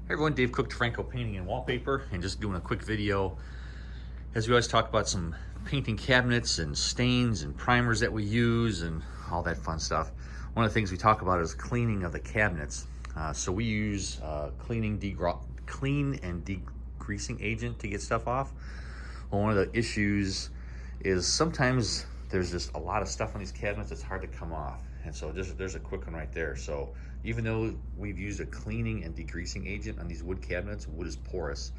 Hey everyone, Dave Cook, Franco Painting and Wallpaper, and just doing a quick video. As we always talk about some painting cabinets and stains and primers that we use and all that fun stuff. One of the things we talk about is cleaning of the cabinets. So we use clean and degreasing agent to get stuff off. Well, one of the issues is sometimes there's just a lot of stuff on these cabinets that's hard to come off. And so there's a quick one right there. So even though we've used a cleaning and degreasing agent on these wood cabinets, wood is porous.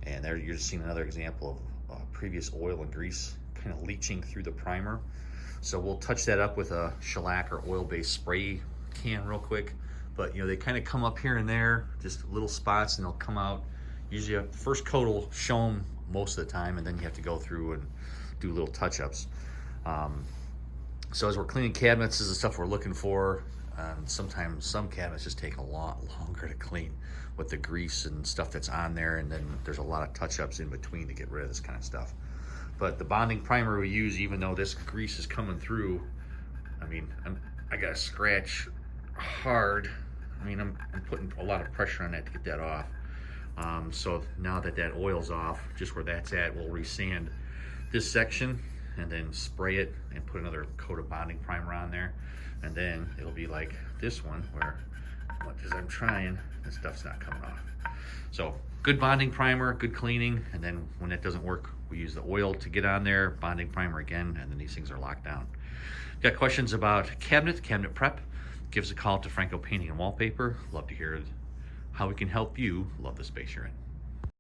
And there you're just seeing another example of previous oil and grease kind of leaching through the primer. So we'll touch that up with a shellac or oil-based spray can real quick. But you know, they kind of come up here and there, just little spots, and they'll come out. Usually the first coat will show them most of the time, and then you have to go through and do little touch-ups. So as we're cleaning cabinets, this is the stuff we're looking for. Sometimes some cabinets just take a lot longer to clean with the grease and stuff that's on there, and then there's a lot of touch-ups in between to get rid of this kind of stuff. But the bonding primer we use, even though this grease is coming through, I mean, I gotta scratch hard. I mean, I'm putting a lot of pressure on that to get that off. So now that that oil's off, just where that's at, we'll resand this section and then spray it and put another coat of bonding primer on there. And then it'll be like this one where, much as I'm trying, this stuff's not coming off. So good bonding primer, good cleaning, and then when that doesn't work, we use the oil to get on there, bonding primer again, and then these things are locked down. Got questions about cabinet prep? Give us a call to Franco Painting and Wallpaper. Love to hear how we can help you love the space you're in.